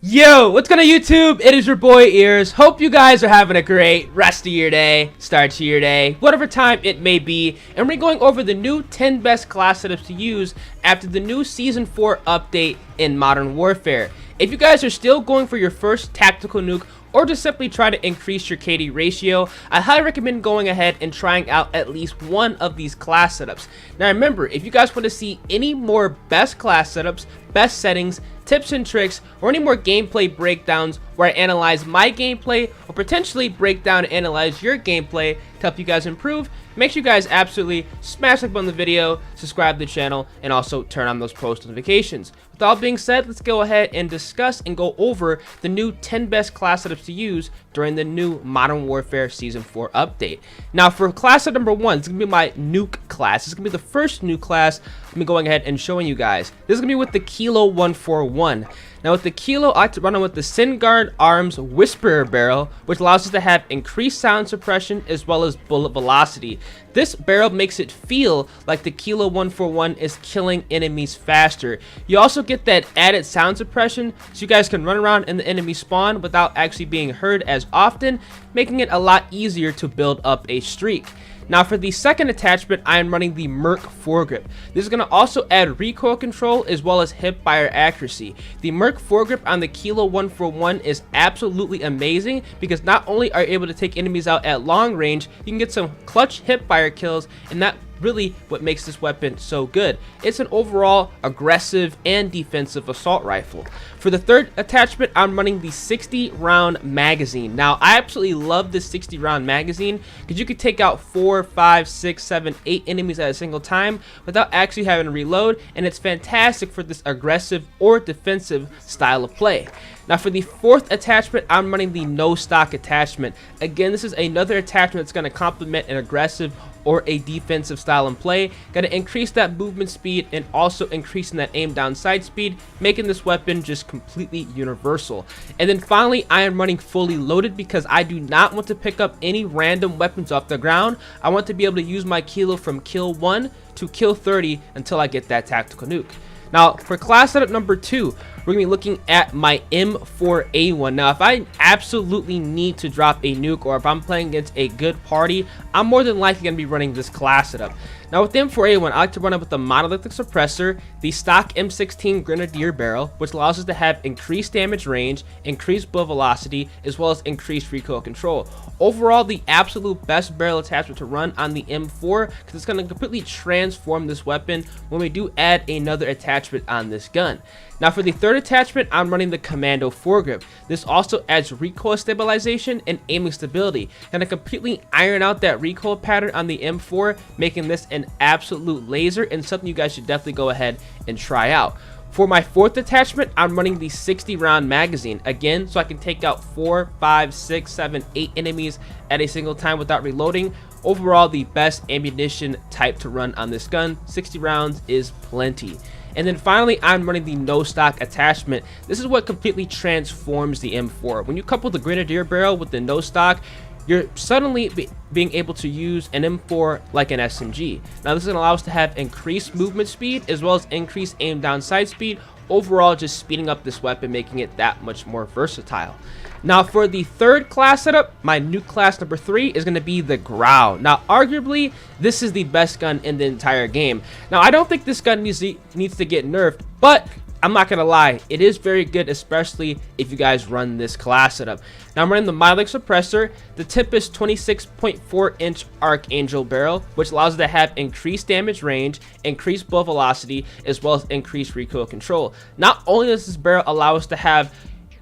Yo, what's going on YouTube? It is your boy Ears. Hope you guys are having a great rest of your day, start to your day, whatever time it may be. And we're going over the new 10 best class setups to use after the new Season 4 update in Modern Warfare. If you guys are still going for your first tactical nuke, or just simply try to increase your KD ratio, I highly recommend going ahead and trying out at least one of these class setups. Now remember, if you guys want to see any more best class setups, best settings, tips and tricks, or any more gameplay breakdowns where I analyze my gameplay or potentially break down and analyze your gameplay to help you guys improve, make sure you guys absolutely smash like on the video, subscribe to the channel, and also turn on those post notifications. With all being said, let's go ahead and discuss and go over the new 10 best class setups to use during the new Modern Warfare Season 4 update. Now for class setup number 1, it's going to be my Nuke Class. This is going to be the first Nuke Class I'm going ahead and showing you guys. This is going to be with the Kilo 141. Now with the Kilo, I like to run it with the SynGuard Arms Whisperer barrel, which allows us to have increased sound suppression as well as bullet velocity. This barrel makes it feel like the Kilo 141 is killing enemies faster. You also get that added sound suppression so you guys can run around in the enemy spawn without actually being heard as often, making it a lot easier to build up a streak. Now for the second attachment, I am running the Merc foregrip. This is going to also add recoil control as well as hipfire accuracy. The Merc foregrip on the Kilo 141 is absolutely amazing because not only are you able to take enemies out at long range, you can get some clutch hipfire kills, and that really what makes this weapon so good. It's an overall aggressive and defensive assault rifle. For the third attachment, I'm running the 60 round magazine. Now I absolutely love this 60 round magazine because you could take out 4, 5, 6, 7, 8 enemies at a single time without actually having to reload, and it's fantastic for this aggressive or defensive style of play. Now for the fourth attachment, I'm running the no stock attachment. Again, this is another attachment that's going to complement an aggressive or a defensive style in play. Going to increase that movement speed and also increasing that aim down sight speed, making this weapon just completely universal. And then finally, I am running fully loaded because I do not want to pick up any random weapons off the ground. I want to be able to use my Kilo from kill 1 to kill 30 until I get that tactical nuke. Now for class setup number 2, we're going to be looking at my M4A1. Now if I absolutely need to drop a nuke, or if I'm playing against a good party, I'm more than likely going to be running this class setup. Now with the M4A1, I like to run it with the monolithic suppressor, the stock M16 Grenadier barrel, which allows us to have increased damage range, increased bullet velocity, as well as increased recoil control. Overall, the absolute best barrel attachment to run on the M4 because it's going to completely transform this weapon when we do add another attachment on this gun. Now for the third attachment, I'm running the Commando foregrip. This also adds recoil stabilization and aiming stability, and to completely iron out that recoil pattern on the M4, making this an absolute laser and something you guys should definitely go ahead and try out. For my fourth attachment, I'm running the 60 round magazine, again so I can take out 4, 5, 6, 7, 8 enemies at a single time without reloading. Overall, the best ammunition type to run on this gun. 60 rounds is plenty. And then finally, I'm running the no stock attachment. This is what completely transforms the M4. When you couple the Grenadier barrel with the no stock, you're suddenly being able to use an M4 like an SMG. Now this is going to allow us to have increased movement speed as well as increased aim down sight speed, overall just speeding up this weapon, making it that much more versatile. Now for the third class setup, my Nuke Class number 3 is going to be the Grau. Now arguably, this is the best gun in the entire game. Now I don't think this gun needs to get nerfed, but I'm not gonna lie, it is very good, especially if you guys run this class setup. Now I'm running the monolithic suppressor, the Tempest 26.4 inch Archangel barrel, which allows us to have increased damage range, increased bullet velocity, as well as increased recoil control. Not only does this barrel allow us to have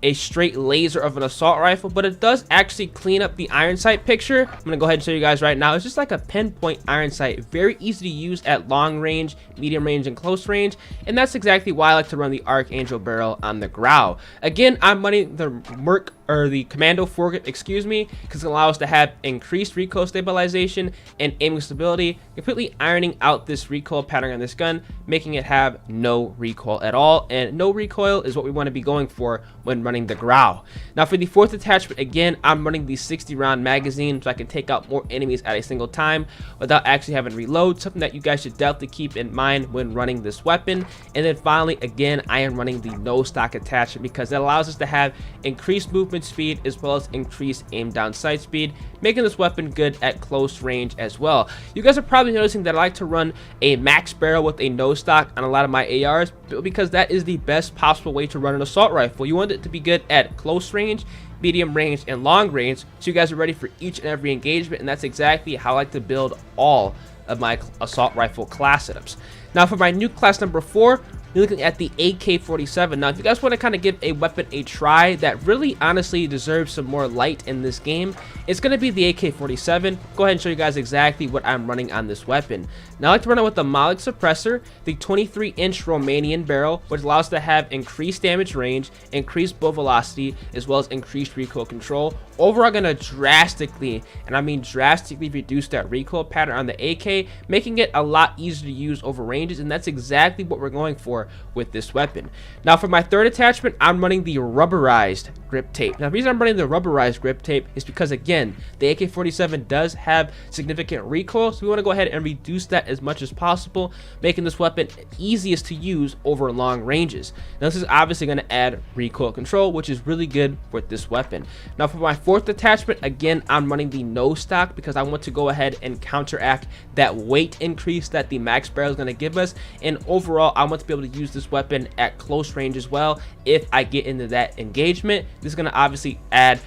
a straight laser of an assault rifle, but it does actually clean up the iron sight picture. I'm gonna go ahead and show you guys right now. It's just like a pinpoint iron sight, very easy to use at long range, medium range, and close range, and that's exactly why I like to run the Archangel barrel on the Grau. Again, I'm running the Merc or the commando foregrip, excuse me, because it allows us to have increased recoil stabilization and aiming stability, completely ironing out this recoil pattern on this gun, making it have no recoil at all. And no recoil is what we want to be going for when running the Grau. Now for the fourth attachment, again, I'm running the 60 round magazine so I can take out more enemies at a single time without actually having to reload, something that you guys should definitely keep in mind when running this weapon. And then finally, again, I am running the no stock attachment because it allows us to have increased movement speed as well as increased aim down sight speed, making this weapon good at close range as well. You guys are probably noticing that I like to run a max barrel with a no stock on a lot of my ARs because that is the best possible way to run an assault rifle. You want it to be good at close range, medium range, and long range, so you guys are ready for each and every engagement, and that's exactly how I like to build all of my assault rifle class setups. Now for my Nuke Class number 4, you're looking at the AK47. Now if you guys want to kind of give a weapon a try that really honestly deserves some more light in this game, it's going to be the AK47. Go ahead and show you guys exactly what I'm running on this weapon. Now I like to run it with the Malik suppressor, the 23-inch Romanian barrel, which allows us to have increased damage range, increased bow velocity, as well as increased recoil control. Overall, going to drastically, and I mean drastically, reduce that recoil pattern on the AK, making it a lot easier to use over ranges, and that's exactly what we're going for with this weapon. Now for my third attachment, I'm running the rubberized grip tape. Now the reason I'm running the rubberized grip tape is because, again, the AK-47 does have significant recoil, so we want to go ahead and reduce that as much as possible, making this weapon easiest to use over long ranges. Now this is obviously going to add recoil control, which is really good with this weapon. Now for my fourth attachment, again, I'm running the no stock because I want to go ahead and counteract that weight increase that the max barrel is going to give us, and overall I want to be able to use this weapon at close range as well if I get into that engagement. This is going to obviously add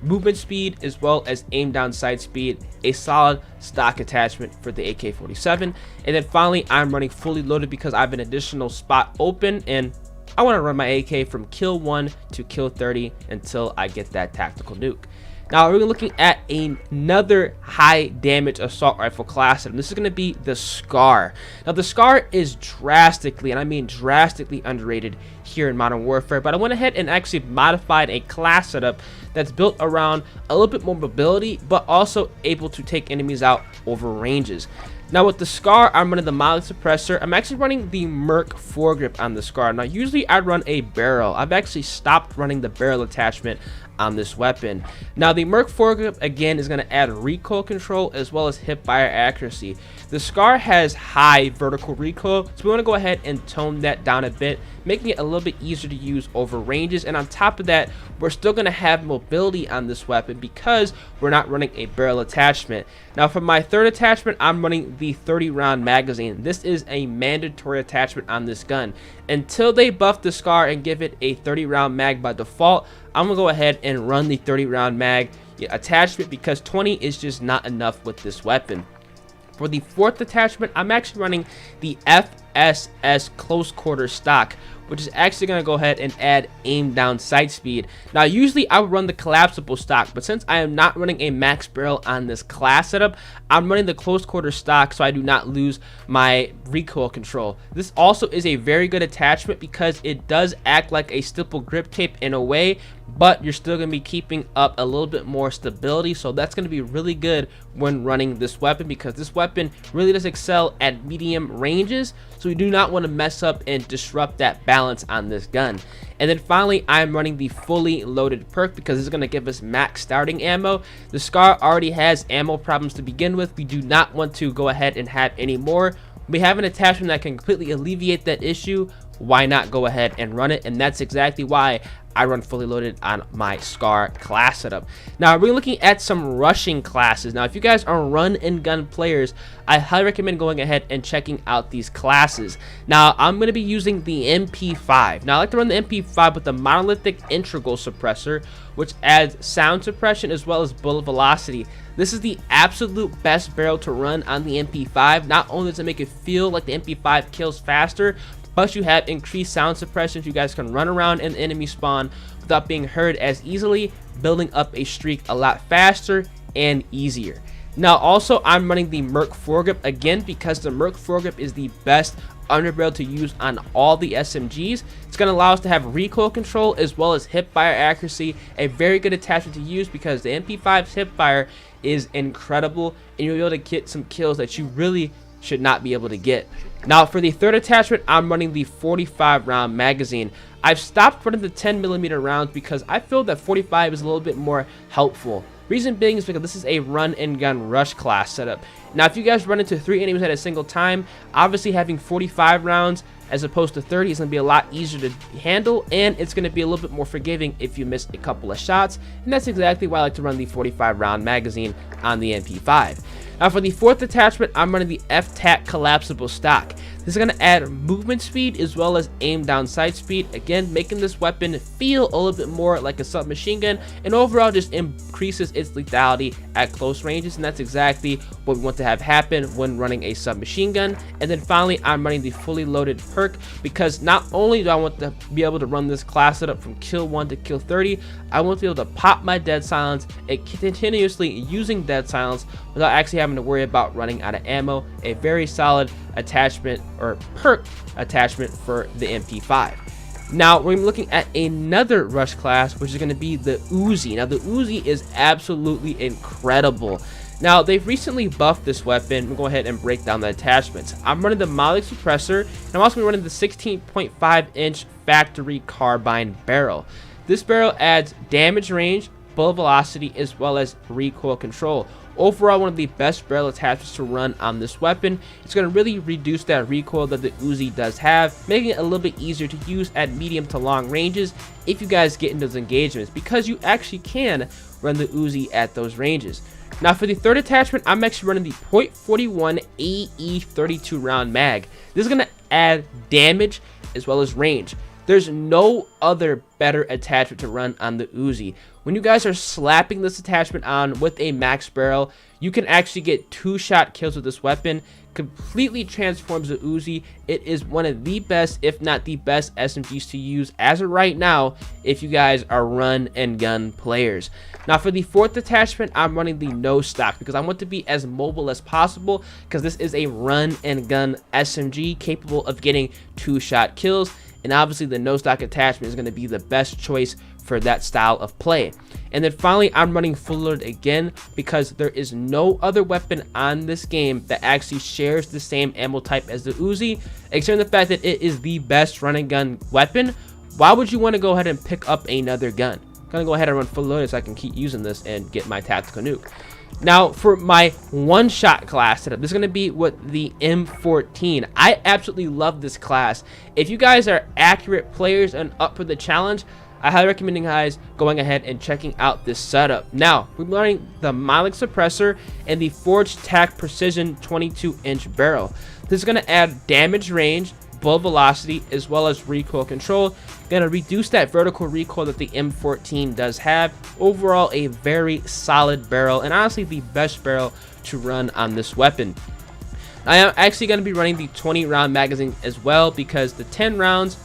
movement speed as well as aim down sight speed, a solid stock attachment for the AK-47. And then finally, I'm running fully loaded because I have an additional spot open, and I want to run my AK from kill 1 to kill 30 until I get that tactical nuke. Now we're looking at another high damage assault rifle class, and this is going to be the Scar. Now the Scar is drastically, and I mean drastically, underrated here in Modern Warfare, but I went ahead and actually modified a class setup that's built around a little bit more mobility, but also able to take enemies out over ranges. Now with the Scar, I'm running the Malik suppressor. I'm actually running the Merc foregrip on the Scar. Now usually I run a barrel. I've actually stopped running the barrel attachment on this weapon. Now the Merc foregrip, again, is going to add recoil control as well as hip fire accuracy. The Scar has high vertical recoil, so we want to go ahead and tone that down a bit, making it a little bit easier to use over ranges. And on top of that, we're still going to have mobility on this weapon because we're not running a barrel attachment. Now for my third attachment, I'm running the 30 round magazine. This is a mandatory attachment on this gun. Until they buff the Scar and give it a 30 round mag by default, I'm going to go ahead and run the 30 round mag attachment because 20 is just not enough with this weapon. For the fourth attachment, I'm actually running the FSS close quarter stock, which is actually going to go ahead and add aim down sight speed. Now usually I would run the collapsible stock, but since I am not running a max barrel on this class setup, I'm running the close quarter stock so I do not lose my recoil control. This also is a very good attachment because it does act like a stipple grip tape in a way, but you're still going to be keeping up a little bit more stability, so that's going to be really good when running this weapon because this weapon really does excel at medium ranges, so we do not want to mess up and disrupt that balance on this gun. And then finally, I'm running the fully loaded perk because this is going to give us max starting ammo. The Scar already has ammo problems to begin with. We do not want to go ahead and have any more. We have an attachment that can completely alleviate that issue. Why not go ahead and run it? And that's exactly why I run fully loaded on my Scar class setup. Now we're looking at some rushing classes. Now if you guys are run and gun players, I highly recommend going ahead and checking out these classes. Now I'm going to be using the MP5. Now I like to run the MP5 with the monolithic integral suppressor, which adds sound suppression as well as bullet velocity. This is the absolute best barrel to run on the MP5. Not only does it make it feel like the MP5 kills faster, but you have increased sound suppression so you guys can run around in the enemy spawn without being heard as easily, building up a streak a lot faster and easier. Now also I'm running the Merc foregrip again because the Merc foregrip is the best underbarrel to use on all the SMGs. It's going to allow us to have recoil control as well as hip fire accuracy, a very good attachment to use because the MP5's hip fire is incredible and you'll be able to get some kills that you really should not be able to get. Now for the third attachment, I'm running the 45 round magazine. I've stopped running the 10mm rounds because I feel that 45 is a little bit more helpful. Reason being is because this is a run and gun rush class setup. Now if you guys run into 3 enemies at a single time, obviously having 45 rounds as opposed to 30 is going to be a lot easier to handle, and it's going to be a little bit more forgiving if you miss a couple of shots, and that's exactly why I like to run the 45 round magazine on the MP5. Now for the fourth attachment, I'm running the FTAC collapsible stock. This is going to add movement speed as well as aim down sight speed, again making this weapon feel a little bit more like a submachine gun, and overall just increases its lethality at close ranges, and that's exactly what we want to have happen when running a submachine gun. And then finally, I'm running the fully loaded perk because not only do I want to be able to run this class setup from kill 1 to kill 30, I want to be able to pop my dead silence and continuously using dead silence without actually having to worry about running out of ammo. A very solid attachment or perk attachment for the MP5. Now we're looking at another rush class, which is going to be the Uzi. Now the Uzi is absolutely incredible. Now they've recently buffed this weapon. We'll go ahead and break down the attachments. I'm running the Molly suppressor, and I'm also running the 16.5-inch factory carbine barrel. This barrel adds damage range, bullet velocity, as well as recoil control. Overall, one of the best barrel attachments to run on this weapon. It's going to really reduce that recoil that the Uzi does have, making it a little bit easier to use at medium to long ranges if you guys get into those engagements, because you actually can run the Uzi at those ranges. Now for the third attachment, I'm actually running the .41 AE 32 round mag. This is going to add damage as well as range. There's no other better attachment to run on the Uzi. When you guys are slapping this attachment on with a max barrel, you can actually get 2-shot kills with this weapon. Completely transforms the Uzi. It is one of the best, if not the best, SMGs to use as of right now if you guys are run and gun players. Now for the fourth attachment, I'm running the no stock because I want to be as mobile as possible, because this is a run and gun SMG capable of getting 2-shot kills, and obviously the no stock attachment is going to be the best choice for that style of play. And then finally, I'm running full load again because there is no other weapon on this game that actually shares the same ammo type as the Uzi, except the fact that it is the best run and gun weapon. Why would you want to go ahead and pick up another gun? I'm gonna go ahead and run full loaded so I can keep using this and get my tactical nuke. Now for my one-shot class setup, this is going to be with the M14. I absolutely love this class. If you guys are accurate players and up for the challenge, I highly recommend you guys going ahead and checking out this setup. Now, we're running the Molly suppressor and the Forged Tac Precision 22-inch barrel. This is going to add damage range, bullet velocity, as well as recoil control. Going to reduce that vertical recoil that the M14 does have. Overall, a very solid barrel, and honestly the best barrel to run on this weapon. I am actually going to be running the 20-round magazine as well, because the 10 rounds,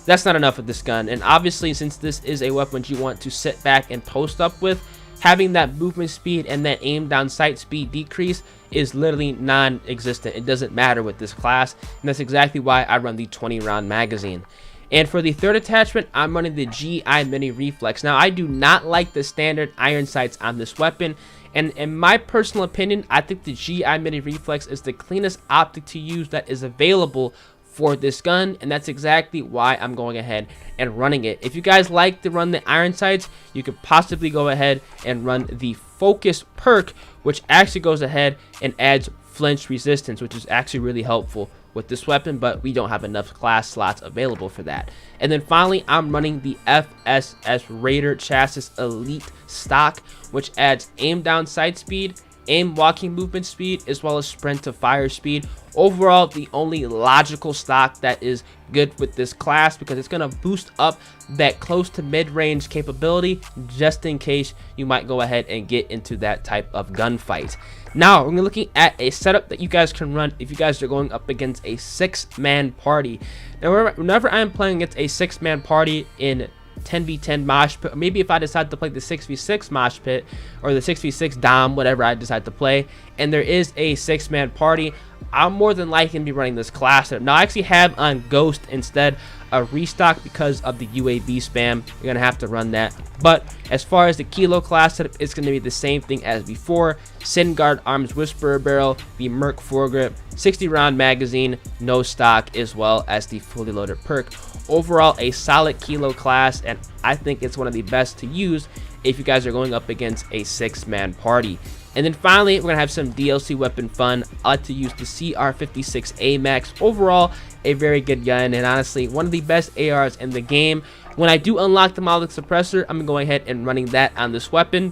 that's not enough with this gun. And obviously, since this is a weapon you want to sit back and post up with, having that movement speed and that aim down sight speed decrease is literally non-existent. It doesn't matter with this class, and that's exactly why I run the 20-round magazine. And for the third attachment, I'm running the GI Mini Reflex. Now, I do not like the standard iron sights on this weapon, and in my personal opinion, I think the GI Mini Reflex is the cleanest optic to use that is available for this gun, and that's exactly why I'm going ahead and running it. If you guys like to run the iron sights, you could possibly go ahead and run the Focus perk, which actually goes ahead and adds flinch resistance, which is actually really helpful with this weapon, but we don't have enough class slots available for that. And then finally, I'm running the FSS Raider Chassis Elite stock, which adds aim down sight speed, aim walking movement speed, as well as sprint to fire speed. Overall, the only logical stock that is good with this class, because it's going to boost up that close to mid-range capability just in case you might go ahead and get into that type of gunfight. Now, we're looking at a setup that you guys can run if you guys are going up against a 6-man party. Now, whenever I'm playing against a 6-man party in 10v10 mosh pit, or maybe if I decide to play the 6v6 mosh pit or the 6v6 dom, whatever I decide to play, and there is a 6-man party, I'm more than likely going to be running this class setup. Now, I actually have on Ghost instead a restock because of the UAV spam. You're going to have to run that. But as far as the Kilo class setup, it's going to be the same thing as before. Singuard Arms Whisperer Barrel, the Merc foregrip, 60 round magazine, no stock, as well as the fully loaded perk. Overall, a solid Kilo class, and I think it's one of the best to use if you guys are going up against a 6-man party. And then finally, we're going to have some DLC weapon fun. I like to use the CR56A Max. Overall, a very good gun, and honestly, one of the best ARs in the game. When I do unlock the Molotov suppressor, I'm going ahead and running that on this weapon.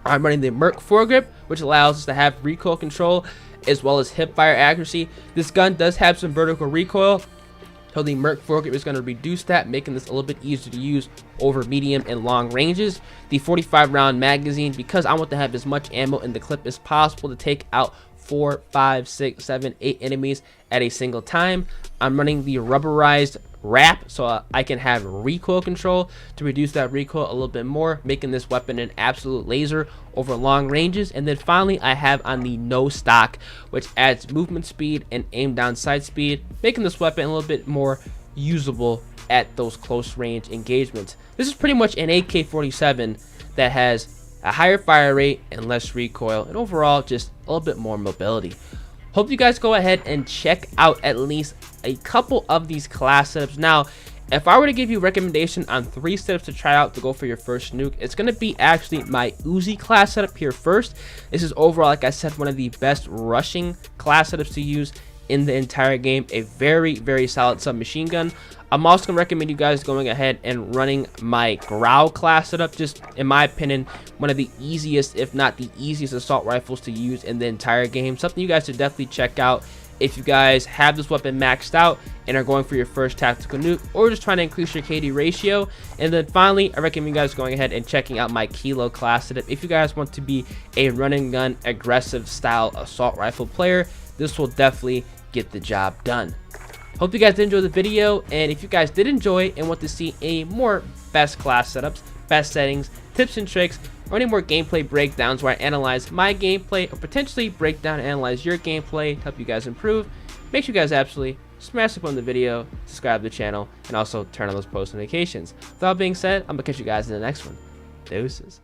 I'm running the Merc foregrip, which allows us to have recoil control as well as hip fire accuracy. This gun does have some vertical recoil, so the Merc foregrip is going to reduce that, making this a little bit easier to use over medium and long ranges. The 45 round magazine, because I want to have as much ammo in the clip as possible to take out 4, 5, 6, 7, 8 enemies at a single time. I'm running the rubberized wrap so I can have recoil control to reduce that recoil a little bit more, making this weapon an absolute laser over long ranges. And then finally, I have on the no stock, which adds movement speed and aim down sight speed, making this weapon a little bit more usable at those close range engagements. This is pretty much an AK47 that has a higher fire rate and less recoil, and overall just a little bit more mobility. Hope you guys go ahead and check out at least a couple of these class setups. Now, if I were to give you a recommendation on 3 setups to try out to go for your first nuke, it's going to be actually my Uzi class setup here first. This is overall, like I said, one of the best rushing class setups to use in the entire game. A very, very solid submachine gun. I'm also going to recommend you guys going ahead and running my Growl class setup. Just, in my opinion, one of the easiest, if not the easiest assault rifles to use in the entire game. Something you guys should definitely check out if you guys have this weapon maxed out and are going for your first tactical nuke, or just trying to increase your KD ratio. And then finally, I recommend you guys going ahead and checking out my Kilo class setup. If you guys want to be a run and gun aggressive style assault rifle player, this will definitely get the job done. Hope you guys did enjoy the video, and if you guys did enjoy and want to see a more best class setups, best settings, tips and tricks, or any more gameplay breakdowns where I analyze my gameplay or potentially break down and analyze your gameplay to help you guys improve, make sure you guys absolutely smash up on the video, subscribe to the channel, and also turn on those post notifications. With that being said, I'm going to catch you guys in the next one. Deuces.